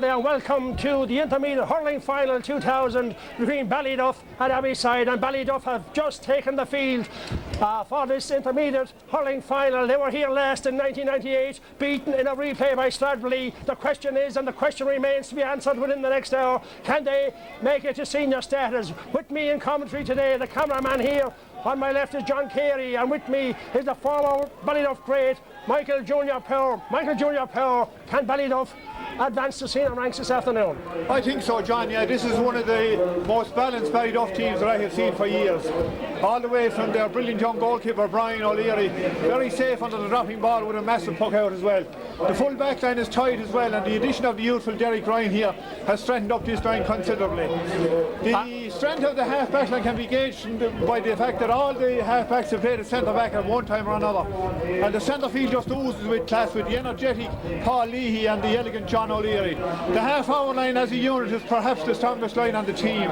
And welcome to the Intermediate Hurling Final 2000 between Ballyduff and Abbeyside, and Ballyduff have just taken the field for this Intermediate Hurling Final. They were here last in 1998, beaten in a replay by Stradbally. The question is, and the question remains to be answered within the next hour, can they make it to senior status? With me in commentary today, the cameraman here on my left is John Carey, and with me is the former Ballyduff great Michael Junior Power. Michael Junior Power, can Ballyduff advance to senior ranks this afternoon? I think so, John. Yeah, this is one of the most balanced Ballyduff teams that I have seen for years. All the way from their brilliant young goalkeeper Brian O'Leary, very safe under the dropping ball with a massive puck out as well. The full back line is tight as well, and the addition of the youthful Derek Ryan here has strengthened up this line considerably. The strength of the half back line can be gauged by the fact that all the half backs have played at centre back at one time or another, and the centre field just oozes with class, with the energetic Paul Leahy and the elegant John O'Leary. The half-hour line as a unit is perhaps the strongest line on the team,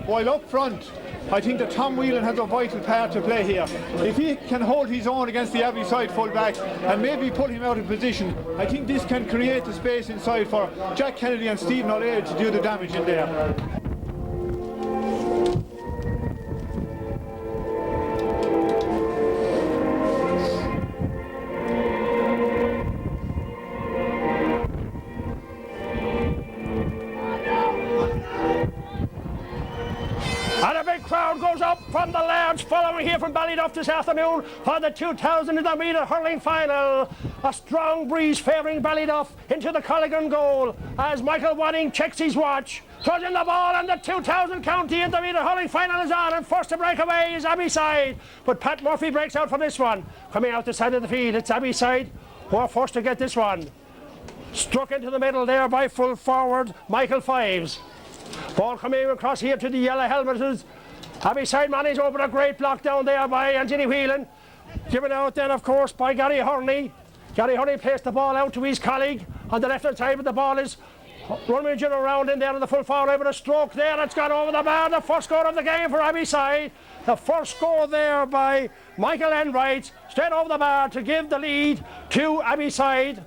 while up front I think that Tom Whelan has a vital part to play here. If he can hold his own against the Abbeyside full-back and maybe pull him out of position, I think this can create the space inside for Jack Kennedy and Stephen O'Leary to do the damage in there. Crowd goes up from the lads following here from Ballyduff this afternoon for the 2000 Intermediate Hurling Final. A strong breeze favouring Ballyduff into the Colligan goal as Michael Wadding checks his watch, throws in the ball, and the 2000 County Intermediate Hurling Final is on, and first to break away is Abbeyside, but Pat Murphy breaks out for this one. Coming out the side of the field, it's Abbeyside who are forced to get this one. Struck into the middle there by full forward Michael Fives. Ball coming across here to the yellow helmets. Abbeyside managed over a great block down there by Anthony Whelan. Given out then, of course, by Gary Hurney. Gary Hurney placed the ball out to his colleague on the left-hand side, but the ball is rummaging around in there in the full forward with a stroke there. It's gone over the bar. The first score of the game for Abbeyside. The first score there by Michael Enright, straight over the bar to give the lead to Abbeyside.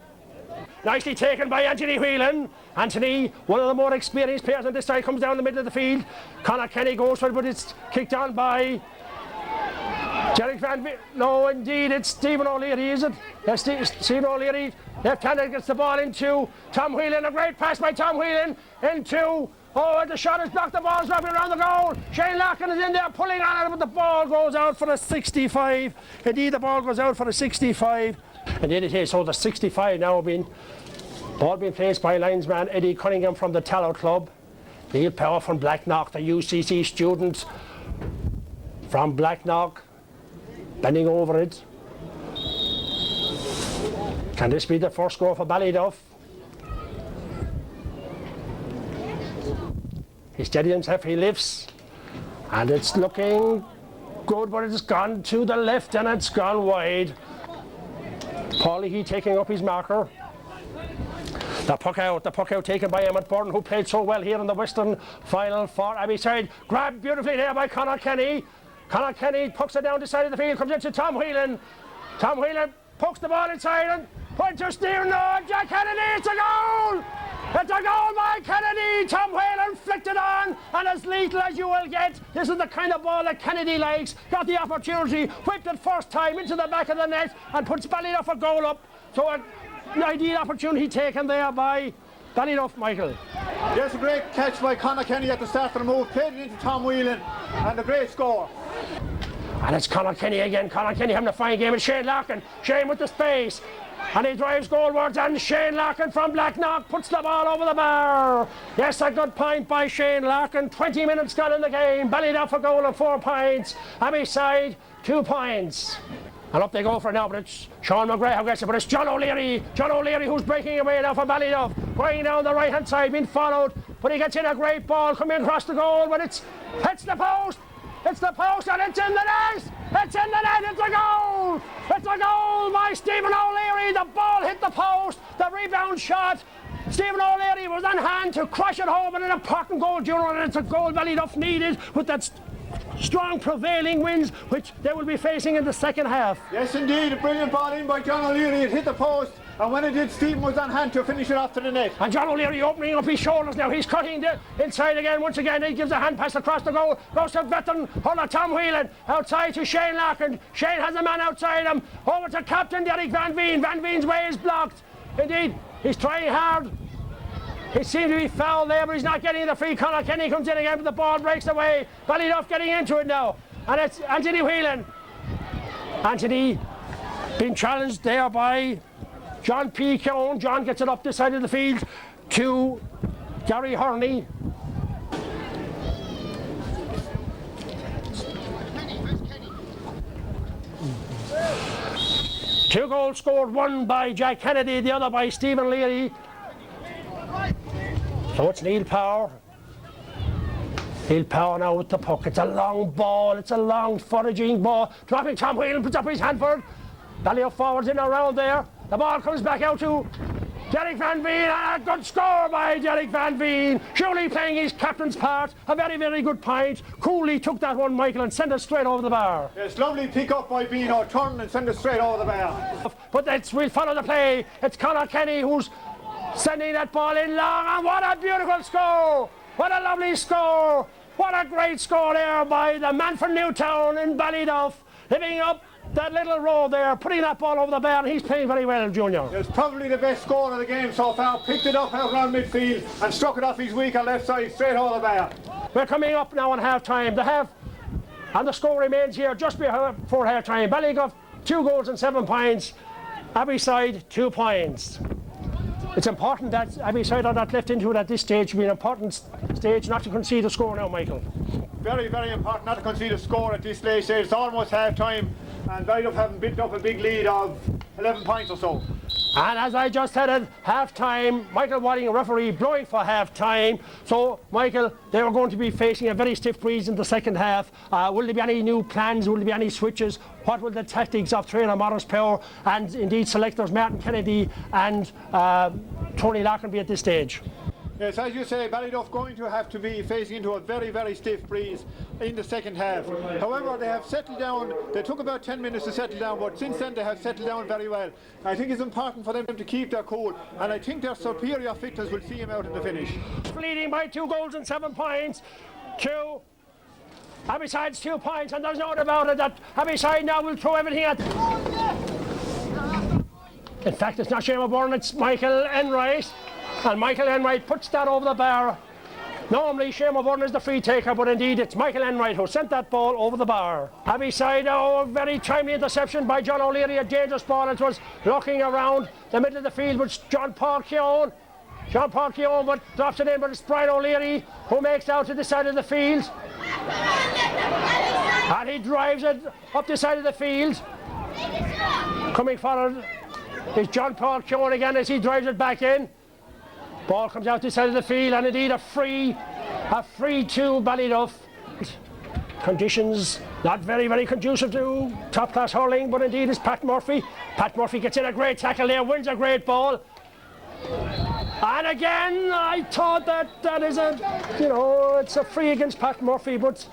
Nicely taken by Anthony Whelan. Anthony, one of the more experienced players on this side, comes down the middle of the field. Conor Kenny goes for it, but it's kicked on by Derek Van. No, indeed, it's Stephen O'Leary, is it? Yes, Stephen O'Leary. Left-handed gets the ball into Tom Whelan. A great pass by Tom Whelan into. Oh, and the shot is blocked. The ball's wrapping around the goal. Shane Larkin is in there pulling on it, but the ball goes out for a 65. Indeed, the ball goes out for a 65. And then it is, so the 65 now ball being placed by linesman Eddie Cunningham from the Tallow Club. Neil Power from Blacknock, the UCC student from Blacknock, bending over it. Can this be the first score for Ballyduff? He steadies himself, he lifts, and it's looking good, but it's gone to the left and it's gone wide. Paulie He taking up his marker. The puck out taken by Emmett Byrne, who played so well here in the Western Final for Abbeyside. Grabbed beautifully there by Conor Kenny. Conor Kenny pucks it down the side of the field, comes into Tom Whelan. Tom Whelan pokes the ball inside and points to Stephen. No, Jack Kennedy, it's a goal! It's a goal by Kennedy! Tom Whelan flicked it on, and as lethal as you will get. This is the kind of ball that Kennedy likes. Got the opportunity, whipped it first time into the back of the net and puts Ballyduff a goal up. So an ideal opportunity taken there by Ballyduff, Michael. There's a great catch by Conor Kenny at the start of the move, played it into Tom Whelan, and a great score. And it's Conor Kenny again. Conor Kenny having a fine game with Shane Larkin. Shane with the space. And he drives goalwards, and Shane Larkin from Blacknock puts the ball over the bar. Yes, a good point by Shane Larkin. 20 minutes gone in the game. Ballyduff a goal of 4 points. Abbeyside 2 points. And up they go for it now, but it's Sean McGrath who gets it, but it's John O'Leary. John O'Leary who's breaking away now for Ballyduff. Going down the right-hand side, being followed, but he gets in a great ball, coming across the goal, but it's hits the post. It's the post and it's in the net! It's in the net! It's a goal! It's a goal by Stephen O'Leary! The ball hit the post, the rebound shot. Stephen O'Leary was on hand to crush it home, and an important goal, Junior, and it's a goal Ballyduff needed with that strong prevailing winds which they will be facing in the second half. Yes, indeed, a brilliant ball in by John O'Leary. It hit the post, and when it did, Stephen was on hand to finish it off to the net. And John O'Leary opening up his shoulders now. He's cutting the inside again. Once again, he gives a hand pass across the goal. Goes to veteran hurler Tom Whelan. Outside to Shane Larkin. Shane has a man outside him. Over to captain Derek Van Veen. Van Veen's way is blocked. Indeed, he's trying hard. He seems to be fouled there, but he's not getting the free. Conor Kenny comes in again, but the ball breaks away. Ballyduff getting into it now. And it's Anthony Whelan. Anthony being challenged there by John P. Keown. John gets it up this side of the field to Gary Hurney. Two goals scored, one by Jack Kennedy, the other by Stephen Leary. So it's Neil Power. Neil Power now with the puck. It's a long ball, it's a long foraging ball. Dropping Tom Whelan, puts up his hand for it. Ballyduff forwards in around there. The ball comes back out to Derek Van Veen, and a good score by Derek Van Veen. Surely playing his captain's part. A very, very good point. Coolly took that one, Michael, and sent it straight over the bar. Yes, lovely pick up by Beano. Turn and send it straight over the bar. But we'll follow the play. It's Conor Kenny who's sending that ball in long, and what a beautiful score! What a lovely score! What a great score there by the man from Newtown in Ballyduff, living up that little road there, putting that ball over the bar, and he's playing very well, Junior. It's probably the best score of the game so far. Picked it up out around midfield and struck it off his weaker left side straight over the bar. We're coming up now on half-time. The half, and the score remains here just before half-time. Ballyduff 2 goals and 7 points. Abbeyside 2 points. It's important that Abbeyside are not left into it at this stage. It'll be an important stage not to concede a score now, Michael. Very, very important not to concede a score at this late stage. It's almost half-time, and Ballyduff haven't built up a big lead of 11 points or so. And as I just said at half-time, Michael Wadding, referee, blowing for half-time. So, Michael, they are going to be facing a very stiff breeze in the second half. Will there be any new plans? Will there be any switches? What will the tactics of trainer Morris Power and indeed selectors Martin Kennedy and Tony Larkin be at this stage? Yes, as you say, Ballyduff going to have to be facing into a very, very stiff breeze in the second half. However, they have settled down. They took about 10 minutes to settle down, but since then they have settled down very well. I think it's important for them to keep their cool, and I think their superior fitness will see them out in the finish. Leading by 2 goals and 7 points to Abbeyside's 2 points, and there's no doubt about it that Abbeyside now will throw everything at. In fact, it's not Shane Bourne, it's Michael Enright. And Michael Enright puts that over the bar. Normally Shane Bourne is the free taker, but indeed it's Michael Enright who sent that ball over the bar. Abbeyside, a very timely interception by John O'Leary, a dangerous ball. It was looking around the middle of the field with John Paul Keown. John Paul Keown, but drops it in, but it's Brian O'Leary who makes out to the side of the field. And he drives it up the side of the field. Coming forward is John Paul Keown again as he drives it back in. Ball comes out this side of the field, and indeed a free to Ballyduff. Conditions not very, very conducive to top-class hurling, but indeed it's Pat Murphy. Pat Murphy gets in a great tackle there, wins a great ball. And again, I thought that is it's a free against Pat Murphy, but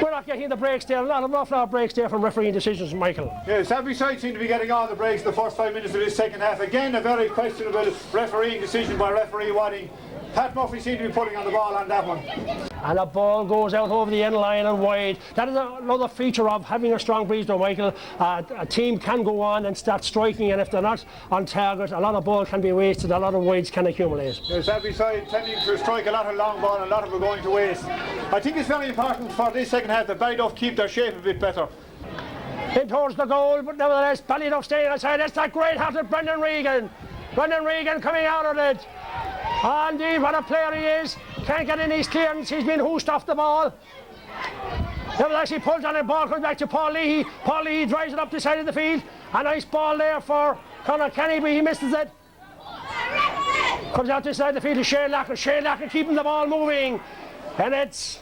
we're not getting the breaks there. An awful lot of breaks there from refereeing decisions, Michael. Yes, Abbeyside seem to be getting all the breaks the first 5 minutes of this second half. Again, a very questionable refereeing decision by referee Wadding. Pat Murphy seemed to be pulling on the ball on that one. And the ball goes out over the end line and wide. That is another feature of having a strong breeze now, Michael. A team can go on and start striking, and if they're not on target, a lot of ball can be wasted, a lot of wides can accumulate. Yes, Abbeyside tending to strike a lot of long ball, and a lot of them are going to waste. I think it's very important for this second half that Ballyduff keep their shape a bit better. In towards the goal, but nevertheless, Ballyduff staying outside. That's that great hearted Brendan Regan. Brendan Regan coming out of it. And indeed, what a player he is. Can't get in his clearance. He's been hoosed off the ball. Nevertheless, he pulls on it. Ball comes back to Paul Leahy. Paul Leahy drives it up the side of the field. A nice ball there for Conor Kenny, but he misses it. Comes out this side of the field to Shane Larkin. Shane Larkin keeping the ball moving. And it's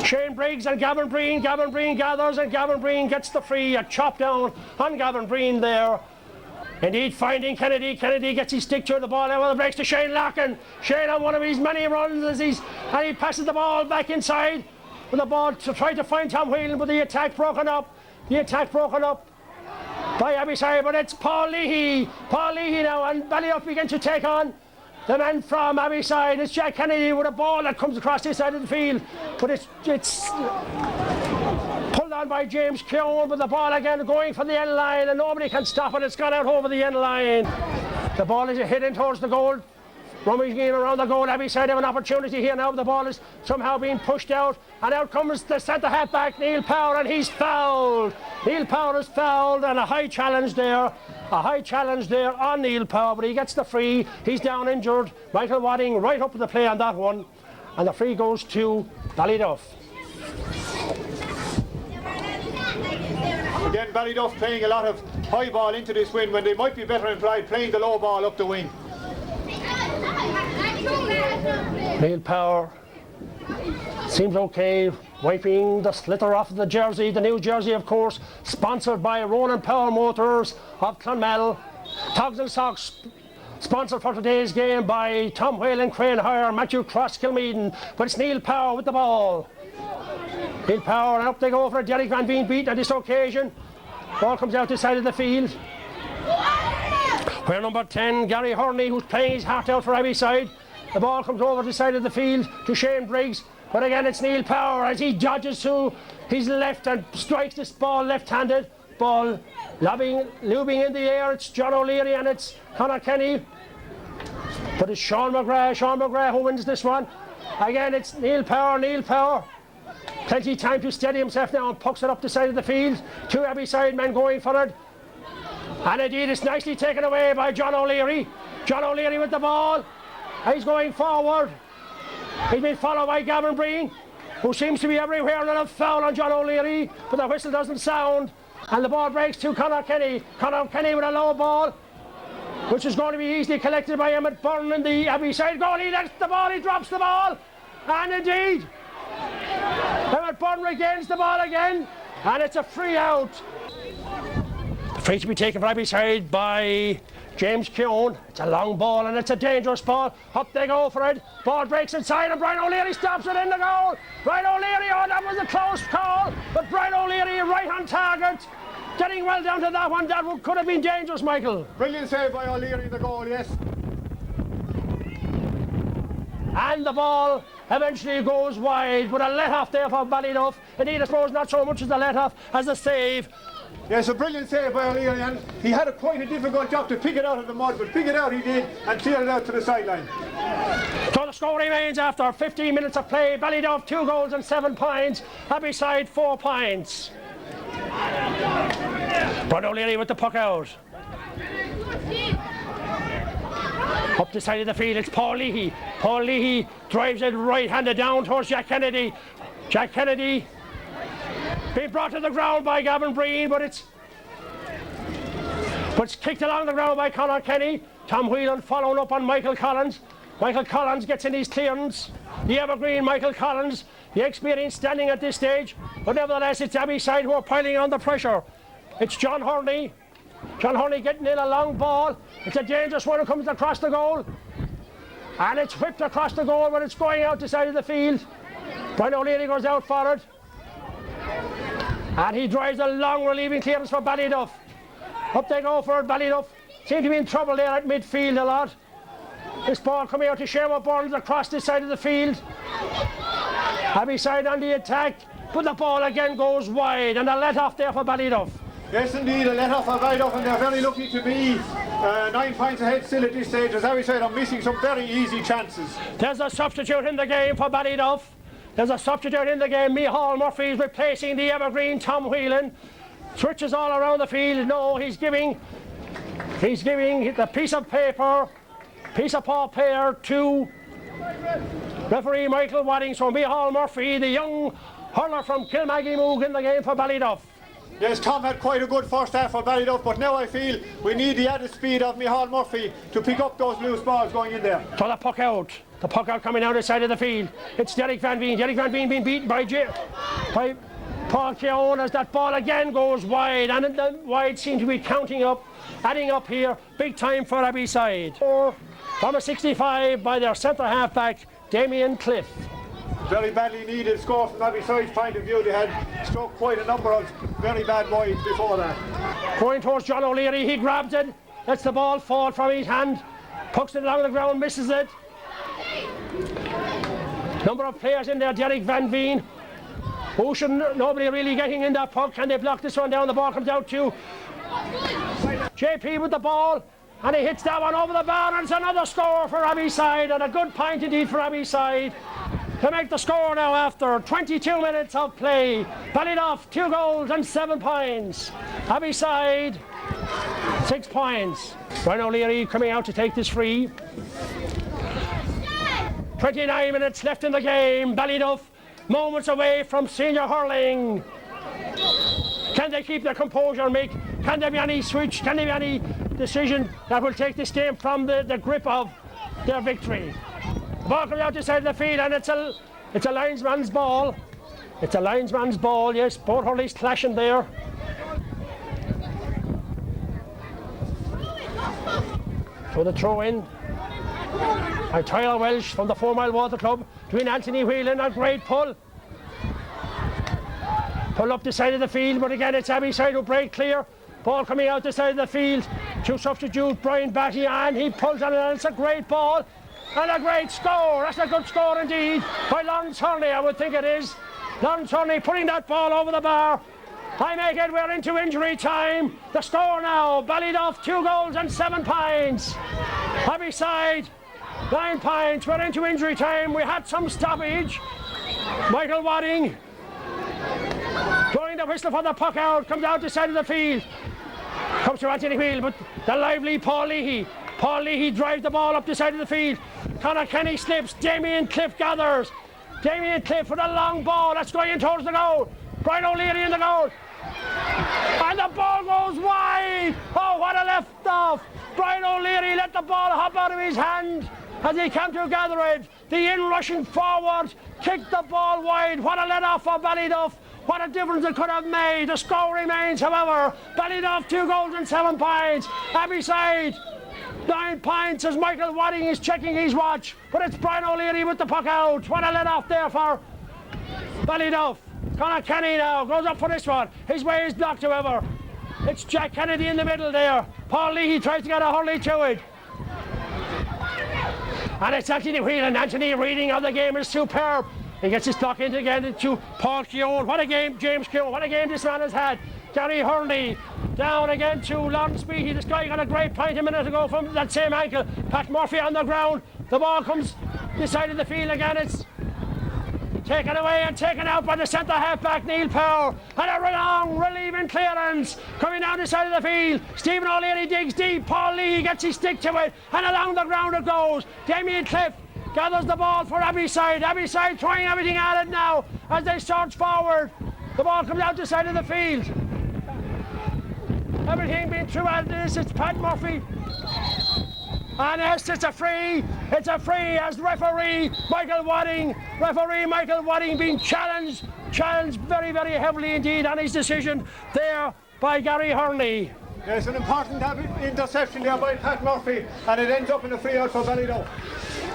Shane Briggs and Gavin Breen. Gavin Breen gathers and Gavin Breen gets the free. A chop down on Gavin Breen there. Indeed, finding Kennedy. Kennedy gets his stick to the ball. Now the breaks to Shane Larkin. Shane on one of his many runs and he passes the ball back inside with the ball to try to find Tom Whelan, but the attack broken up. The attack broken up by Abbeyside, but it's Paul Leahy. Paul Leahy now, and Ballyduff begin to take on the man from Abbeyside. It's Jack Kennedy with a ball that comes across this side of the field, but it's pulled on by James Keown, with the ball again going for the end line, and nobody can stop it. It's gone out over the end line. The ball is heading towards the goal. Rummaging in around the goal. Abbeyside have an opportunity here now. The ball is somehow being pushed out, and out comes the centre half back, Neil Power, and he's fouled. Neil Power is fouled, and a high challenge there. A high challenge there on Neil Power, but he gets the free. He's down injured. Michael Wadding right up to the play on that one, and the free goes to Ballyduff. Again, Ballyduff playing a lot of high ball into this win when they might be better employed playing the low ball up the wing. Neil Power seems okay, wiping the slither off of the jersey, the new jersey of course, sponsored by Ronan Power Motors of Clonmel. Togs and Socks sponsored for today's game by Tom Whelan, Crane Hire, Matthew Cross, Kilmeaden, but it's Neil Power with the ball. Neil Power, and up they go for it. Derek Van being beaten on this occasion. Ball comes out the side of the field, where number 10, Gary Hurney, who's playing his heart out for Abbeyside. The ball comes over the side of the field to Shane Briggs, but again it's Neil Power as he dodges to his left and strikes this ball left-handed. Ball looping in the air. It's John O'Leary and it's Conor Kenny, but it's Sean McGrath who wins this one. Again it's Neil Power. Plenty of time to steady himself now and pucks it up the side of the field. Two Abbeyside men going for it. And indeed it's nicely taken away by John O'Leary. John O'Leary with the ball. He's going forward. He's been followed by Gavin Breen, who seems to be everywhere, and a foul on John O'Leary, but the whistle doesn't sound. And the ball breaks to Conor Kenny. Conor Kenny with a low ball, which is going to be easily collected by Emmett Byrne in the Abbeyside goal. He lets the ball, he drops the ball. And indeed, Emmett Byrne regains the ball again, and it's a free out. Free to be taken for Abbeyside by James Keown. It's a long ball and it's a dangerous ball. Up they go for it. Ball breaks inside and Brian O'Leary stops it in the goal. Brian O'Leary, oh, that was a close call, but Brian O'Leary right on target. Getting well down to that one. That could have been dangerous, Michael. Brilliant save by O'Leary in the goal, yes. And the ball eventually goes wide, but a let-off there for Ballyduff. Indeed, I suppose not so much as the let-off as a save. Yes, a brilliant save by O'Leary, and he had quite a difficult job to pick it out of the mud, but pick it out he did and clear it out to the sideline. So the score remains after 15 minutes of play. Ballyduff 2 goals and 7 points. Abbeyside 4 points. Brian O'Leary with the puck out. Up the side of the field, it's Paul Leahy. Paul Leahy drives it right-handed down towards Jack Kennedy. Jack Kennedy being brought to the ground by Gavin Breen, but it's kicked along the ground by Conor Kenny. Tom Whelan following up on Michael Collins. Michael Collins gets in his clearance. The evergreen Michael Collins, the experience standing at this stage, but nevertheless it's Abbeyside who are piling on the pressure. It's John Hurney. John Hurney getting in a long ball. It's a dangerous one who comes across the goal. And it's whipped across the goal, but it's going out the side of the field. Brian O'Leary goes out for it. And he drives a long relieving clearance for Ballyduff. Up they go for it, Ballyduff. Seem to be in trouble there at midfield a lot. This ball coming out to Sherwood Burns across this side of the field. Abbeyside on the attack, but the ball again goes wide, and a let-off there for Ballyduff. Yes, indeed, a let-off for Ballyduff, and they're very lucky to be 9 points ahead still at this stage. As Abbeyside are missing some very easy chances. There's a substitute in the game for Ballyduff. There's a substitute in the game. Micheál Murphy is replacing the evergreen Tom Whelan. Switches all around the field. No, he's giving the piece of paper, piece of paper to referee Michael Wadding. So Micheál Murphy, the young hurler from Kilmaggy, in the game for Ballyduff. Yes, Tom had quite a good first half for Ballyduff, but now I feel we need the added speed of Micheál Murphy to pick up those loose balls going in there. To the puck out. The puck out coming down the side of the field. It's Derek Van Veen. Derek Van Veen being beaten by Paul Keown as that ball again goes wide, and the wide seems to be adding up here. Big time for Abbeyside. From a 65 by their centre half back, Damien Cliff. Very badly needed score from Abbeyside's point of view. They had struck quite a number of very bad wides before that. Going towards John O'Leary, he grabs it, lets the ball fall from his hand, pucks it along the ground, misses it. Number of players in there, Derek Van Veen. Nobody really getting in that puck. Can they block this one down? The ball comes out to JP with the ball, and he hits that one over the bar, and it's another score for Abbeyside, and a good point indeed for Abbeyside to make the score now after 22 minutes of play. Ballyduff 2 goals and 7 points. Abbeyside 6 points. Brian O'Leary coming out to take this free. 29 minutes left in the game. Ballyduff moments away from senior hurling. Can they keep their composure, Mick? Can there be any switch? Can there be any decision that will take this game from the grip of their victory? The ball comes out the side of the field, and it's a linesman's ball. It's a linesman's ball, yes. Both hurlings clashing there. So the throw in by Tyler Welsh from the 4 Mile Water Club between Anthony Whelan. A great pull. Pull up the side of the field, but again it's Abbeyside who break clear. Ball coming out the side of the field to substitute Brian Batty, and he pulls on it, and it's a great ball. And a great score. That's a good score indeed by Lawrence Hurley, I would think it is. Lawrence Hurley putting that ball over the bar. I make it, we're into injury time. The score now, Ballyduff 2 goals and 7 points. Abbeyside 9 points. We're into injury time. We had some stoppage. Michael Wadding blowing the whistle for the puck out. Comes out the side of the field. Comes to Anthony Wheel, but the lively Paul Leahy. Paul Leahy drives the ball up the side of the field. Conor Kenny slips. Damien Cliff gathers. Damien Cliff with a long ball. That's going in towards the goal. Brian O'Leary in the goal. And the ball goes wide. Oh, what a left off. Brian O'Leary let the ball hop out of his hand as he came to gather it. The in-rushing forward kicked the ball wide. What a let off for Ballyduff. What a difference it could have made. The score remains, however, Ballyduff 2 goals and 7 points. Abbeyside 9 points as Michael Wadding is checking his watch. But it's Brian O'Leary with the puck out. What a let off there for Ballyduff. Conor Kenny now goes up for this one. His way is blocked, however. It's Jack Kennedy in the middle there. Paul Leahy tries to get a hurley to it. And it's Anthony Whelan. Anthony reading of the game is superb. He gets his block in again to Paul Keown. What a game, James Keown. What a game this man has had. Gary Hurley down again to Lawrence Beattie. This guy got a great point a minute ago from that same ankle. Pat Murphy on the ground. The ball comes this side of the field again. It's taken away and taken out by the centre half-back Neil Power. And a long relieving clearance coming down the side of the field. Stephen O'Leary digs deep. Paul Lee gets his stick to it, and along the ground it goes. Damien Cliff gathers the ball for Abbeyside. Abbeyside throwing everything at it now as they surge forward. The ball comes out the side of the field. Everything being through at this. It's Pat Murphy. And yes, it's a free as referee Michael Wadding being challenged very, very heavily indeed on his decision there by Gary Hurley. There's an important interception there by Pat Murphy, and it ends up in a free out for Ballyduff.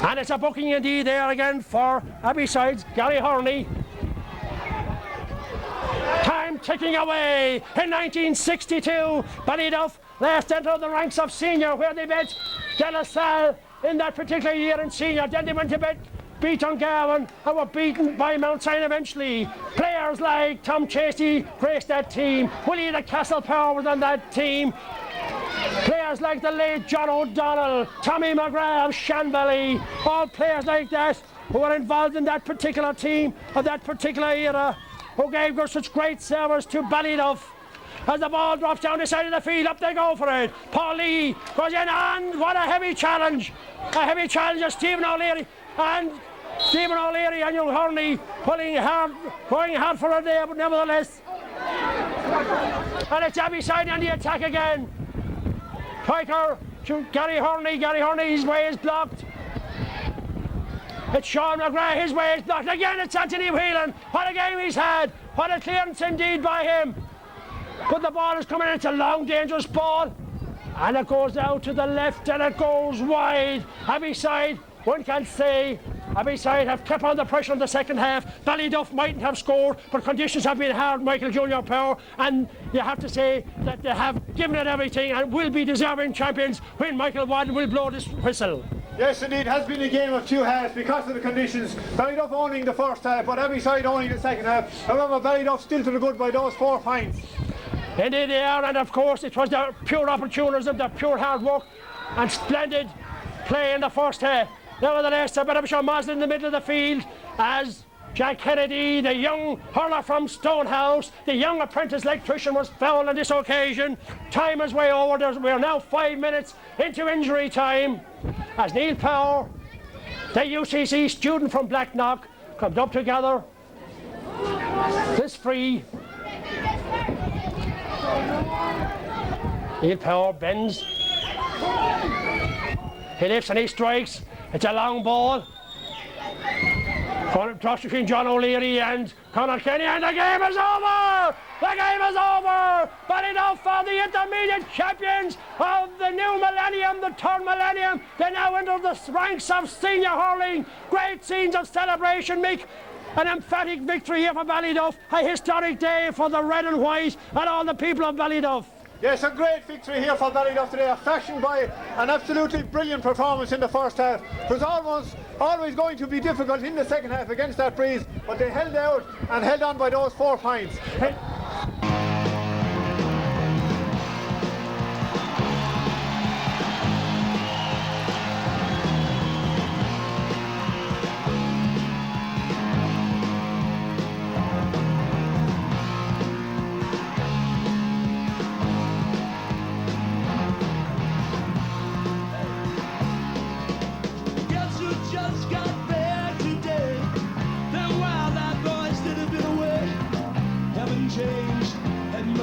And it's a booking indeed there again for Abbeyside's Gary Hurley. Time ticking away. In 1962, Ballyduff last entered the ranks of senior, where they bet De La Salle in that particular year in senior. Then they went to beat Dungarvan and were beaten by Mount Sion eventually. Players like Tom Chasey graced that team. Willie the Castle Power was on that team. Players like the late John O'Donnell, Tommy McGrath of Shanbally, all players like that who were involved in that particular team of that particular era, who gave such great service to Ballyduff. As the ball drops down the side of the field, up they go for it. Paul Lee goes in, and what a heavy challenge. A heavy challenge of Stephen O'Leary. And Stephen O'Leary and young Hurley going hard for it there, but nevertheless And it's Abbeyside on the attack again. Piker to Gary Horney. Gary Horney's way is blocked. It's Sean McGrath, his way is blocked. Again, it's Anthony Whelan. What a game he's had. What a clearance indeed by him. But the ball is coming in. It's a long, dangerous ball. And it goes out to the left and it goes wide. Abbeyside, one can say, Abbeyside have kept on the pressure in the second half. Ballyduff mightn't have scored, but conditions have been hard, Michael Junior Power, and you have to say that they have given it everything and will be deserving champions when Michael Wadden will blow this whistle. Yes, indeed, it has been a game of two halves because of the conditions. Ballyduff owning the first half, but Abbeyside owning the second half. However, Ballyduff still to the good by those 4 points. Indeed they are, and of course it was the pure opportunism, the pure hard work and splendid play in the first half. Nevertheless, a bit of a muzzle in the middle of the field as Jack Kennedy, the young hurler from Stonehouse, the young apprentice electrician, was fouled on this occasion. Time is way over. We are now 5 minutes into injury time as Neil Power, the UCC student from Blacknock, comes up together. This free. Neil Power bends. He lifts and he strikes. It's a long ball. Cross between John O'Leary and Conor Kenny, and the game is over! The game is over! Ballyduff are the intermediate champions of the new millennium, the third millennium. They now enter the ranks of senior hurling. Great scenes of celebration, Mick. An emphatic victory here for Ballyduff. A historic day for the red and white and all the people of Ballyduff. Yes, a great victory here for Ballyduff today, fashioned by an absolutely brilliant performance in the first half. It was always going to be difficult in the second half against that breeze, but they held out and held on by those 4 points.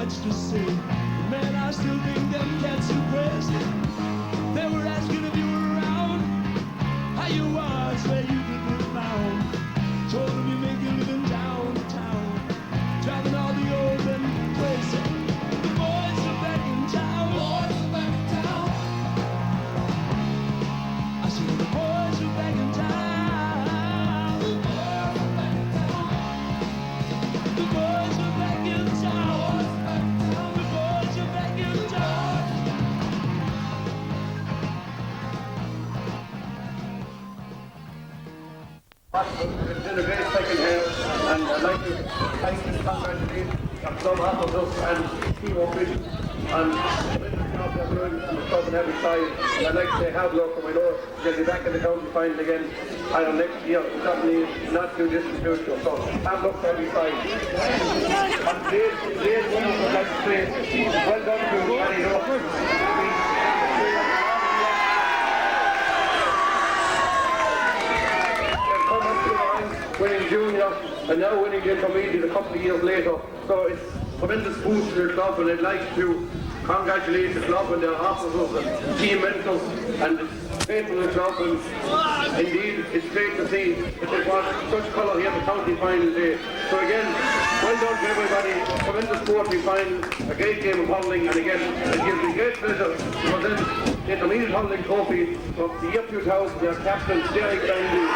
To say, man, I still think them cats are crazy. They were asking if you were around, how you was, where you could be found. Told them you make a living down to town, driving all the old and crazy. The boys are back in town. Boys are back in town. I see the boys are back in town. The boys are back in town. The boys are back in town. It's been a great second half, and I'd like to thank and congratulate the club officers and team officials and the job they're doing and the club on every side. And I'd like to say hard luck, and I know they'll be back in the county final again next year, certainly not too distant future. So hard luck to every side. And today's winners, I'd like to say well done to Ballyduff. Winning junior and now winning the intermediate a couple of years later. So it's tremendous boost to the club, and I'd like to congratulate the club and their officers and team mentors and the faithful of the club. And indeed, it's great to see that they've got such colour here at the county final day. So again, well done to everybody. Tremendous sporting final, a great game of hurling, and again, it gives me great pleasure to present the intermediate hurling trophy from the year 2000, their captain, Derek Dundee.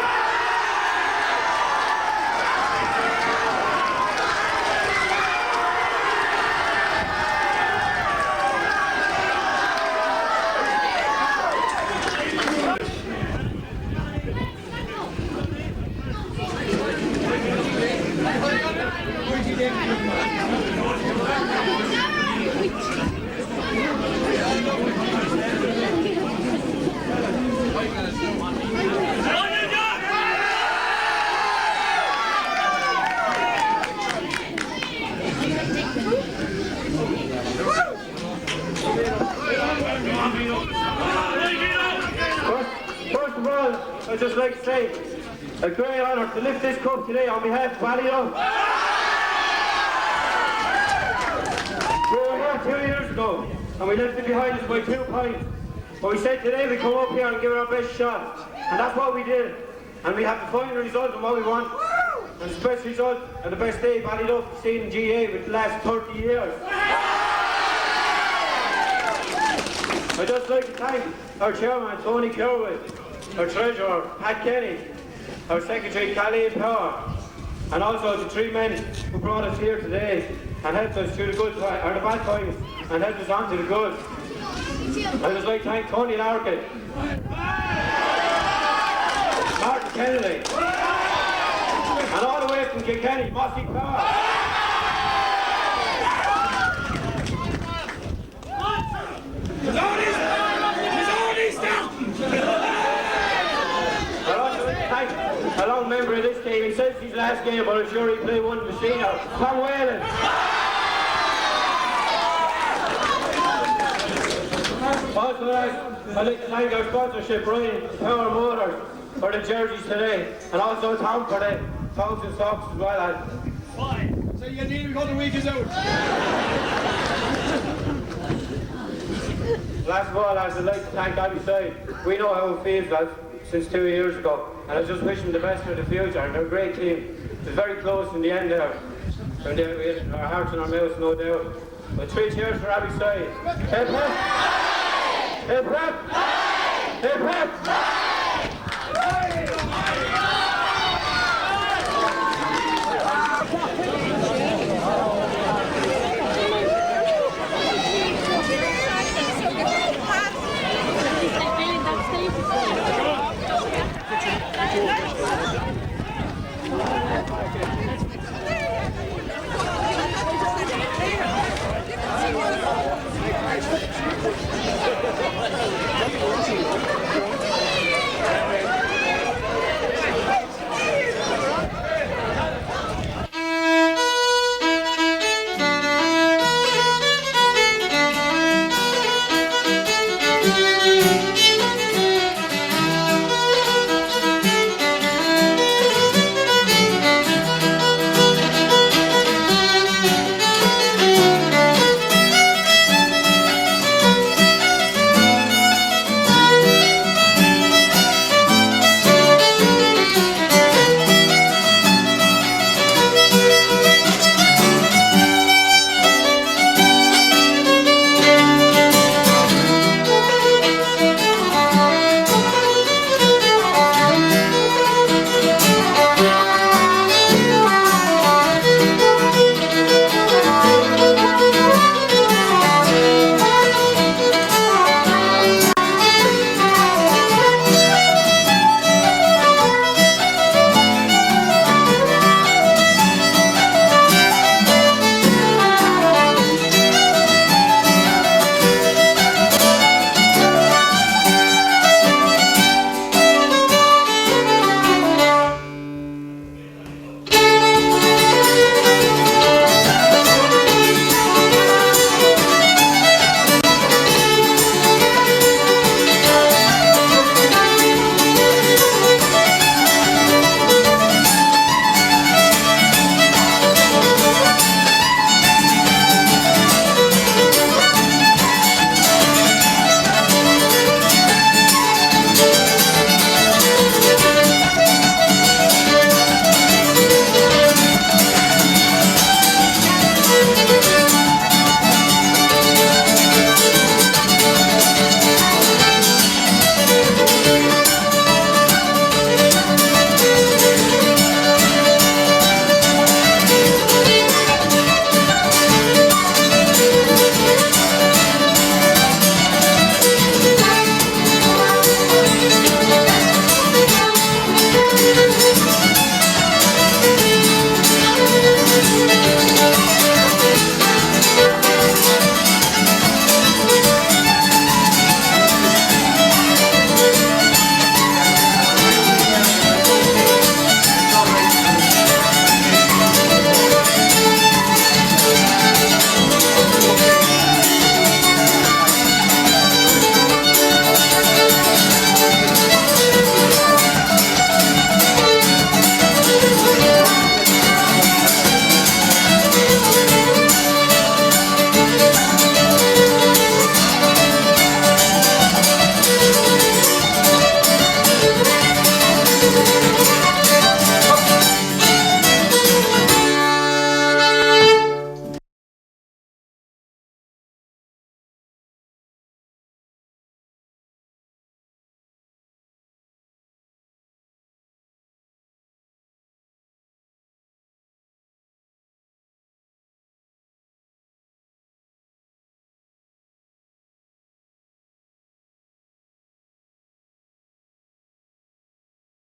First of all, I'd just like to say a great honour to lift this cup today on behalf of Ballyduff. 2 years ago, and we left it behind us by 2 points. But we said today we come up here and give it our best shot. And that's what we did. And we have the final result and what we want. And the best result and the best day Ballyduff has seen in GA with the last 30 years. I'd just like to thank our chairman, Tony Kerwood, our treasurer, Pat Kenny, our secretary, Callie Power, and also the 3 men who brought us here today and helped us through the good times, or the bad times, and helped us on to the good. I'd just like to thank Tony Larkin, Martin Kennedy, and all the way from Kilkenny, Mossy Power. I'd also like to thank a long member of this team. He says his last game, but I'm sure he'll play one machine out. Tom Whalen. Also, I'd like to thank our sponsorship, Ryan Power Motors, for the jerseys today, and also Tom for the socks and socks as well. Fine. So you need because the week is out. Last of all, I'd like to thank Abbeyside. We know how it feels, lads, since 2 years ago, and I just wish them the best for the future. And they're a great team. It was very close in the end there. And we had our hearts and our mouths, no doubt. But 3 cheers for Abbeyside. Hip hip! Hip hip! Hip hip! Thank you.